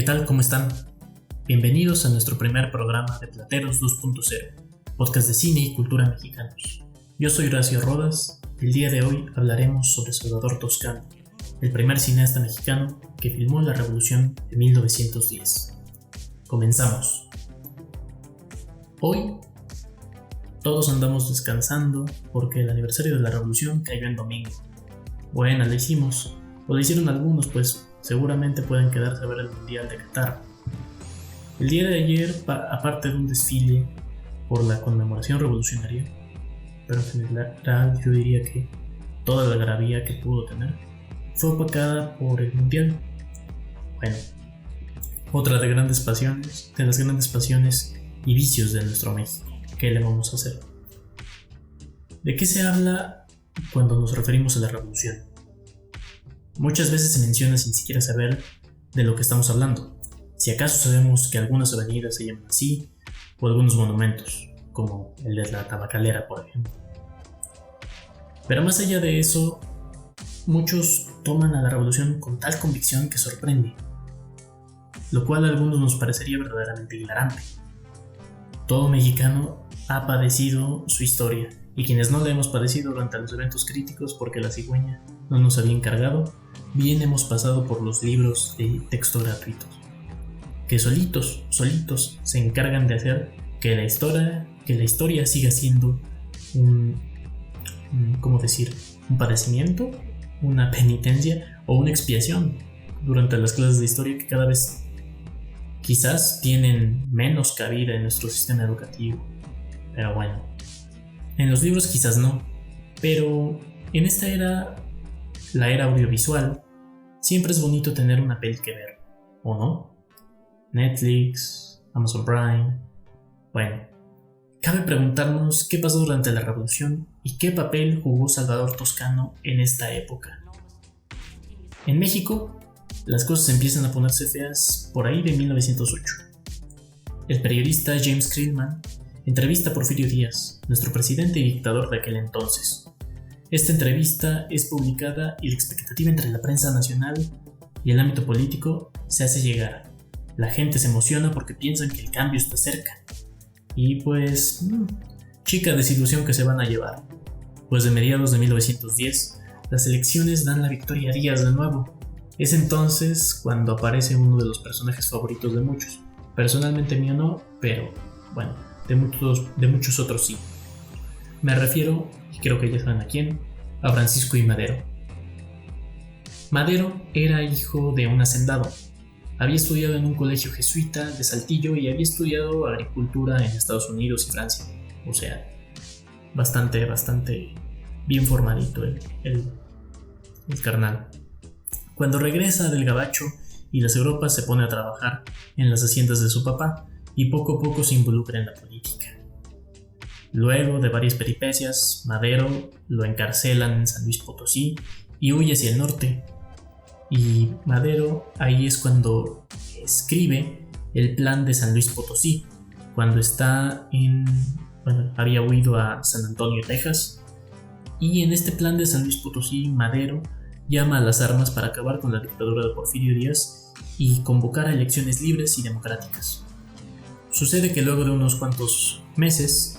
tal? ¿Cómo están? Bienvenidos a nuestro primer programa de Plateros 2.0, podcast de cine y cultura mexicanos. Yo soy Horacio Rodas. El día de hoy hablaremos sobre Salvador Toscano, el primer cineasta mexicano que filmó la Revolución de 1910. Comenzamos. Hoy todos andamos descansando porque el aniversario de la Revolución cayó en domingo. Buena, la hicimos, o la hicieron algunos, pues seguramente pueden quedarse a ver el Mundial de Qatar. El día de ayer, aparte de un desfile por la conmemoración revolucionaria, pero en general yo diría que toda la algarabía que pudo tener fue opacada por el Mundial. Bueno, otra de las grandes pasiones y vicios de nuestro México. ¿Qué le vamos a hacer? ¿De qué se habla cuando nos referimos a la revolución? Muchas veces se menciona sin siquiera saber de lo que estamos hablando. Si acaso sabemos que algunas avenidas se llaman así, o algunos monumentos, como el de la Tabacalera, por ejemplo. Pero más allá de eso, muchos toman a la revolución con tal convicción que sorprende, lo cual a algunos nos parecería verdaderamente hilarante. Todo mexicano ha padecido su historia, y quienes no la hemos padecido durante los eventos críticos porque la cigüeña no nos había encargado, bien hemos pasado por los libros de texto gratuitos, que solitos se encargan de hacer que la historia siga siendo un padecimiento, una penitencia o una expiación durante las clases de historia que cada vez quizás tienen menos cabida en nuestro sistema educativo. Pero bueno, en los libros quizás no, pero en esta era, la era audiovisual, siempre es bonito tener una peli que ver, ¿o no? Netflix, Amazon Prime. Bueno, cabe preguntarnos qué pasó durante la Revolución y qué papel jugó Salvador Toscano en esta época. En México, las cosas empiezan a ponerse feas por ahí de 1908. El periodista James Krillman entrevista a Porfirio Díaz, nuestro presidente y dictador de aquel entonces. Esta entrevista es publicada y la expectativa entre la prensa nacional y el ámbito político se hace llegar. La gente se emociona porque piensan que el cambio está cerca. Y pues, chica desilusión que se van a llevar. Pues de mediados de 1910, las elecciones dan la victoria a Díaz de nuevo. Es entonces cuando aparece uno de los personajes favoritos de muchos. Personalmente mío no, pero bueno, de muchos otros sí. Me refiero, y creo que ya saben a quién, a Francisco I. Madero. Madero era hijo de un hacendado. Había estudiado en un colegio jesuita de Saltillo y había estudiado agricultura en Estados Unidos y Francia. O sea, bastante bien formadito el carnal. Cuando regresa del gabacho y las Europas, se pone a trabajar en las haciendas de su papá y poco a poco se involucra en la política. Luego de varias peripecias, Madero lo encarcelan en San Luis Potosí y huye hacia el norte. Y Madero ahí es cuando escribe el plan de San Luis Potosí, cuando había huido a San Antonio, Texas. Y en este plan de San Luis Potosí, Madero llama a las armas para acabar con la dictadura de Porfirio Díaz y convocar a elecciones libres y democráticas. Sucede que luego de unos cuantos meses,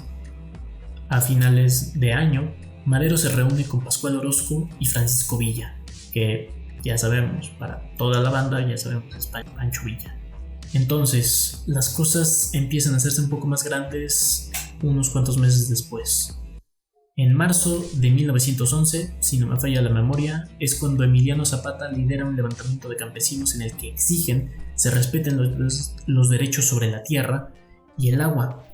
a finales de año, Madero se reúne con Pascual Orozco y Francisco Villa, que ya sabemos, para toda la banda ya sabemos es Pancho Villa. Entonces, las cosas empiezan a hacerse un poco más grandes unos cuantos meses después. En marzo de 1911, si no me falla la memoria, es cuando Emiliano Zapata lidera un levantamiento de campesinos en el que exigen se respeten los derechos sobre la tierra y el agua.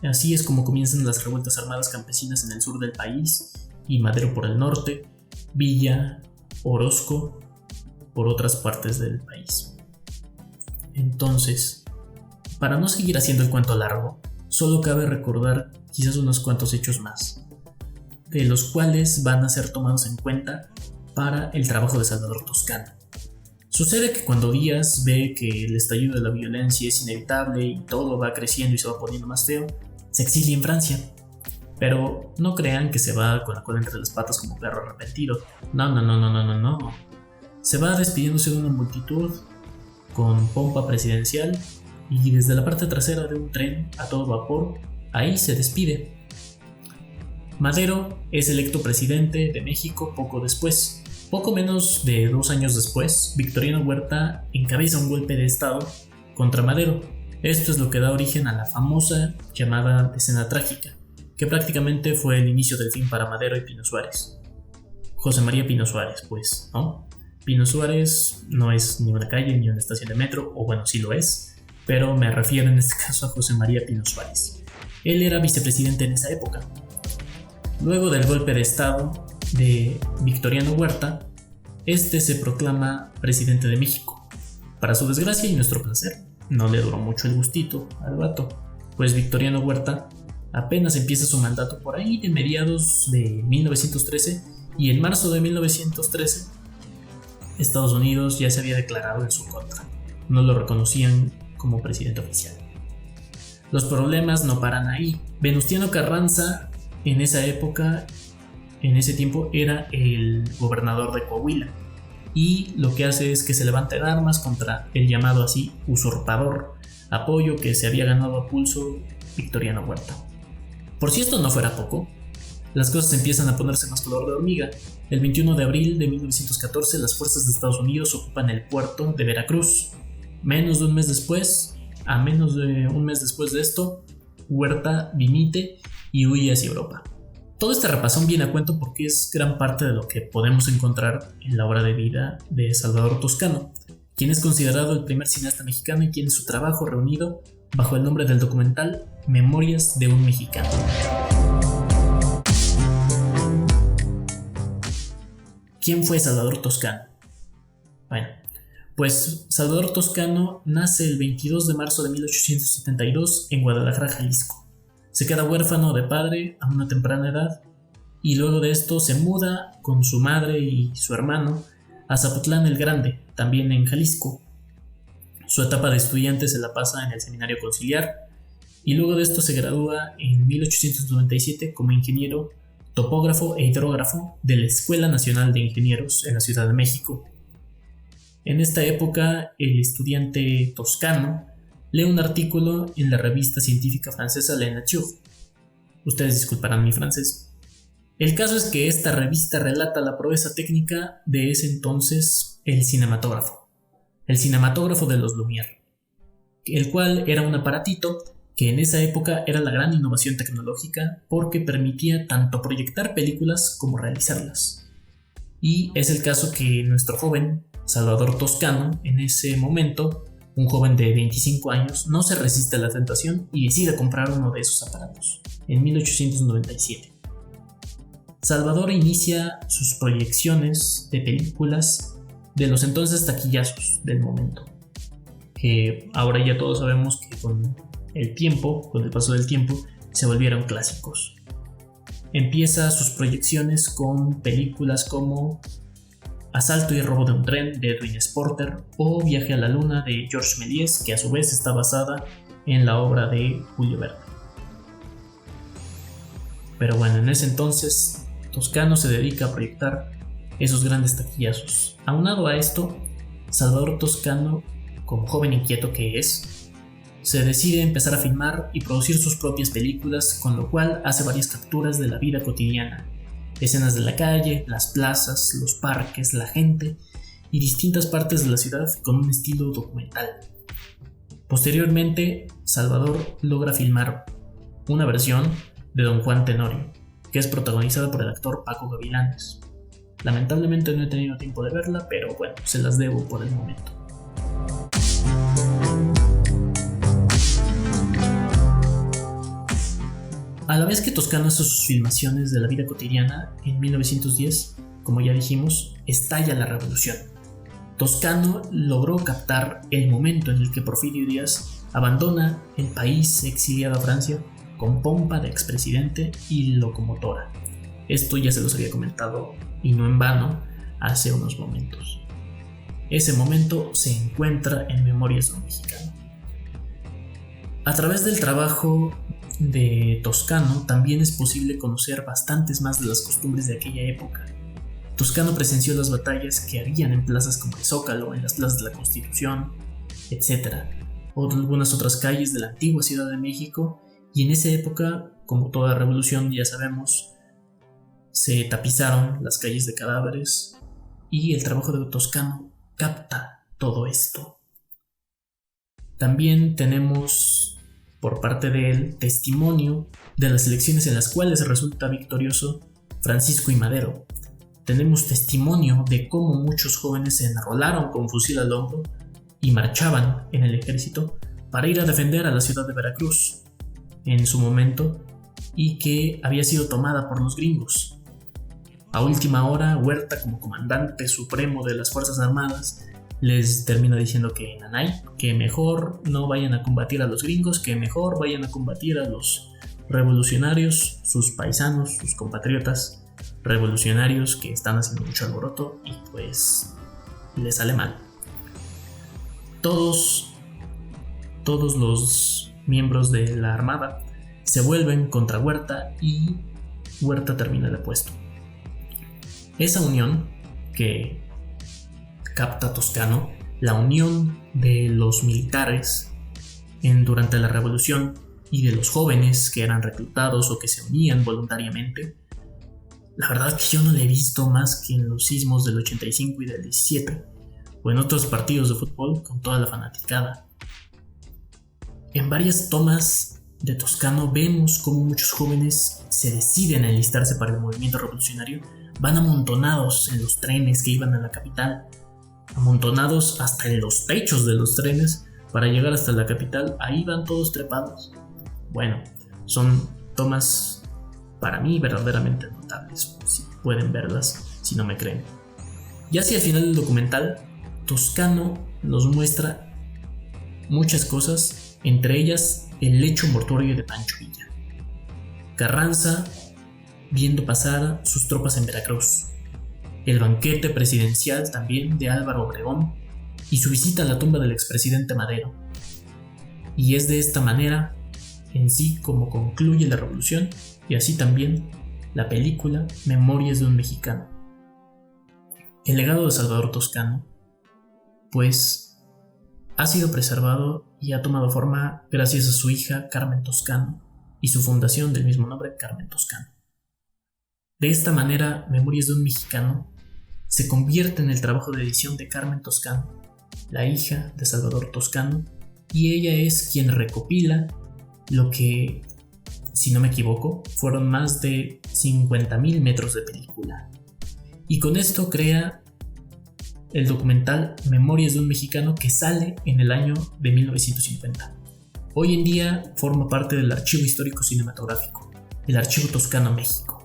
Así es como comienzan las revueltas armadas campesinas en el sur del país y Madero por el norte, Villa, Orozco por otras partes del país. Entonces, para no seguir haciendo el cuento largo, solo cabe recordar quizás unos cuantos hechos más, de los cuales van a ser tomados en cuenta para el trabajo de Salvador Toscano. Sucede que cuando Díaz ve que el estallido de la violencia es inevitable y todo va creciendo y se va poniendo más feo, se exilia en Francia. Pero no crean que se va con la cola entre las patas como perro arrepentido. No. Se va despidiéndose de una multitud con pompa presidencial y desde la parte trasera de un tren a todo vapor, ahí se despide. Madero es electo presidente de México poco después. Poco menos de 2 años después, Victoriano Huerta encabeza un golpe de estado contra Madero. Esto es lo que da origen a la famosa llamada Decena Trágica, que prácticamente fue el inicio del fin para Madero y Pino Suárez. José María Pino Suárez, pues, ¿no? Pino Suárez no es ni una calle ni una estación de metro, o bueno, sí lo es, pero me refiero en este caso a José María Pino Suárez. Él era vicepresidente en esa época. Luego del golpe de estado de Victoriano Huerta, este se proclama presidente de México. Para su desgracia y nuestro placer, no le duró mucho el gustito al vato, pues Victoriano Huerta apenas empieza su mandato por ahí de mediados de 1913 y en marzo de 1913 Estados Unidos ya se había declarado en su contra. No lo reconocían como presidente oficial. Los problemas no paran ahí. Venustiano Carranza en esa época, en ese tiempo, era el gobernador de Coahuila y lo que hace es que se levanta en armas contra el llamado así usurpador, apoyo que se había ganado a pulso Victoriano Huerta. Por si esto no fuera poco, las cosas empiezan a ponerse más color de hormiga. El 21 de abril de 1914 las fuerzas de Estados Unidos ocupan el puerto de Veracruz. Menos de un mes después de esto, Huerta dimite y huye hacia Europa. Todo este repasón viene a cuento porque es gran parte de lo que podemos encontrar en la obra de vida de Salvador Toscano, quien es considerado el primer cineasta mexicano y tiene su trabajo reunido bajo el nombre del documental Memorias de un Mexicano. ¿Quién fue Salvador Toscano? Bueno, pues Salvador Toscano nace el 22 de marzo de 1872 en Guadalajara, Jalisco. Se queda huérfano de padre a una temprana edad y luego de esto se muda con su madre y su hermano a Zapotlán el Grande, también en Jalisco. Su etapa de estudiante se la pasa en el Seminario Conciliar y luego de esto se gradúa en 1897 como ingeniero topógrafo e hidrógrafo de la Escuela Nacional de Ingenieros en la Ciudad de México. En esta época, el estudiante Toscano lee un artículo en la revista científica francesa La Nature. Ustedes disculparán mi francés. El caso es que esta revista relata la proeza técnica de ese entonces el cinematógrafo de los Lumière, el cual era un aparatito que en esa época era la gran innovación tecnológica porque permitía tanto proyectar películas como realizarlas. Y es el caso que nuestro joven Salvador Toscano, en ese momento, un joven de 25 años, no se resiste a la tentación y decide comprar uno de esos aparatos, en 1897. Salvador inicia sus proyecciones de películas de los entonces taquillazos del momento, que ahora ya todos sabemos que con el paso del tiempo, se volvieron clásicos. Empieza sus proyecciones con películas como Asalto y robo de un tren de Edwin Sporter o Viaje a la Luna de Georges Méliès, que a su vez está basada en la obra de Julio Verne. Pero bueno, en ese entonces Toscano se dedica a proyectar esos grandes taquillazos. Aunado a esto, Salvador Toscano, como joven inquieto que es, se decide empezar a filmar y producir sus propias películas, con lo cual hace varias capturas de la vida cotidiana, escenas de la calle, las plazas, los parques, la gente y distintas partes de la ciudad con un estilo documental. Posteriormente, Salvador logra filmar una versión de Don Juan Tenorio, que es protagonizada por el actor Paco Gavilanes. Lamentablemente no he tenido tiempo de verla, pero bueno, se las debo por el momento. A la vez que Toscano hace sus filmaciones de la vida cotidiana, en 1910, como ya dijimos, estalla la revolución. Toscano logró captar el momento en el que Porfirio Díaz abandona el país exiliado a Francia con pompa de expresidente y locomotora. Esto ya se los había comentado, y no en vano, hace unos momentos. Ese momento se encuentra en Memorias de un Mexicano. A través del trabajo de Toscano también es posible conocer bastantes más de las costumbres de aquella época. Toscano presenció las batallas que habían en plazas como el Zócalo, en las plazas de la Constitución, etc. O algunas otras calles de la antigua Ciudad de México, y en esa época, como toda revolución ya sabemos, se tapizaron las calles de cadáveres y el trabajo de Toscano capta todo esto. También tenemos por parte de él testimonio de las elecciones en las cuales resulta victorioso Francisco I. Madero. Tenemos testimonio de cómo muchos jóvenes se enrolaron con fusil al hombro y marchaban en el ejército para ir a defender a la ciudad de Veracruz en su momento, y que había sido tomada por los gringos. A última hora, Huerta, como comandante supremo de las Fuerzas Armadas, les termina diciendo que nanay, que mejor no vayan a combatir a los gringos, que mejor vayan a combatir a los revolucionarios, sus paisanos, sus compatriotas revolucionarios que están haciendo mucho alboroto, y pues les sale mal. Todos los miembros de la armada se vuelven contra Huerta y Huerta termina depuesto. Esa unión que capta Toscano, la unión de los militares durante la revolución y de los jóvenes que eran reclutados o que se unían voluntariamente, la verdad que yo no la he visto más que en los sismos del 85 y del 17, o en otros partidos de fútbol con toda la fanaticada. En varias tomas de Toscano vemos cómo muchos jóvenes se deciden a enlistarse para el movimiento revolucionario, van amontonados en los trenes que iban a la capital, amontonados hasta en los techos de los trenes para llegar hasta la capital, ahí van todos trepados. Bueno, son tomas para mí verdaderamente notables, si pueden verlas, si no me creen. Ya hacia el final del documental, Toscano nos muestra muchas cosas, entre ellas el lecho mortuorio de Pancho Villa, Carranza viendo pasar sus tropas en Veracruz, el banquete presidencial también de Álvaro Obregón y su visita a la tumba del expresidente Madero. Y es de esta manera en sí como concluye la revolución, y así también la película Memorias de un Mexicano. El legado de Salvador Toscano, pues, ha sido preservado y ha tomado forma gracias a su hija Carmen Toscano y su fundación del mismo nombre, Carmen Toscano. De esta manera, Memorias de un Mexicano se convierte en el trabajo de edición de Carmen Toscano, la hija de Salvador Toscano, y ella es quien recopila lo que, si no me equivoco, fueron más de 50,000 metros de película. Y con esto crea el documental Memorias de un Mexicano, que sale en el año de 1950. Hoy en día forma parte del Archivo Histórico Cinematográfico, el Archivo Toscano México.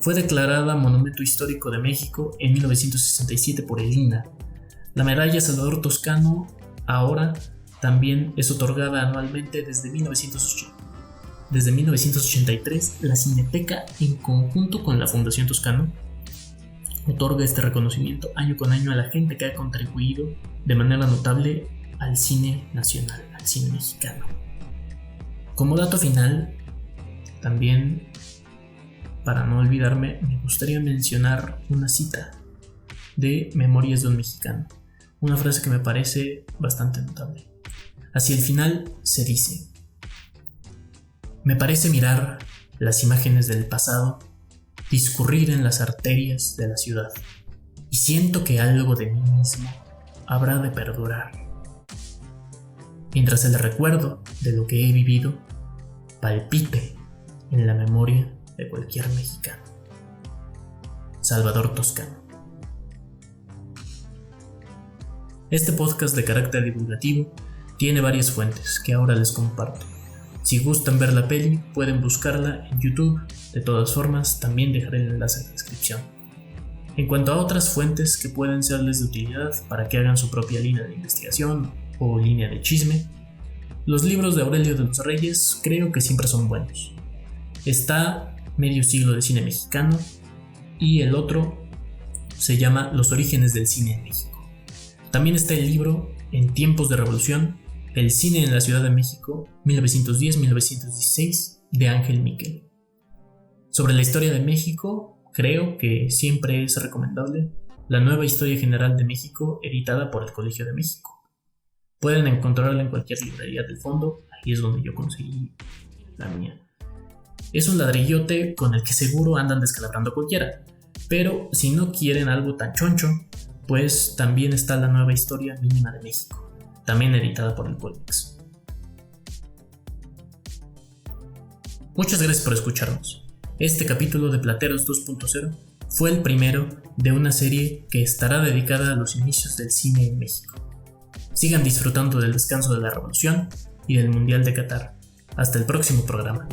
Fue declarada Monumento Histórico de México en 1967 por el INAH. La medalla Salvador Toscano ahora también es otorgada anualmente desde 1980. Desde 1983, la Cineteca, en conjunto con la Fundación Toscano, otorga este reconocimiento año con año a la gente que ha contribuido de manera notable al cine nacional, al cine mexicano. Como dato final, también, para no olvidarme, me gustaría mencionar una cita de Memorias de un Mexicano, una frase que me parece bastante notable. Hacia el final se dice: me parece mirar las imágenes del pasado discurrir en las arterias de la ciudad, y siento que algo de mí mismo habrá de perdurar, mientras el recuerdo de lo que he vivido palpite en la memoria de cualquier mexicano. Salvador Toscano. Este podcast de carácter divulgativo tiene varias fuentes que ahora les comparto. Si gustan ver la peli, pueden buscarla en YouTube. De todas formas, también dejaré el enlace en la descripción. En cuanto a otras fuentes que pueden serles de utilidad para que hagan su propia línea de investigación o línea de chisme, los libros de Aurelio de los Reyes creo que siempre son buenos. Está Medio siglo de cine mexicano, y el otro se llama Los orígenes del cine en México. También está el libro En tiempos de revolución, el cine en la Ciudad de México, 1910-1916, de Ángel Miquel. Sobre la historia de México, creo que siempre es recomendable la Nueva Historia General de México, editada por el Colegio de México. Pueden encontrarla en cualquier librería del fondo, ahí es donde yo conseguí la mía. Es un ladrillote con el que seguro andan descalabrando cualquiera, pero si no quieren algo tan choncho, pues también está la nueva historia mínima de México, también editada por el Codex. Muchas gracias por escucharnos. Este capítulo de Plateros 2.0 fue el primero de una serie que estará dedicada a los inicios del cine en México. Sigan disfrutando del descanso de la Revolución y del Mundial de Qatar. Hasta el próximo programa.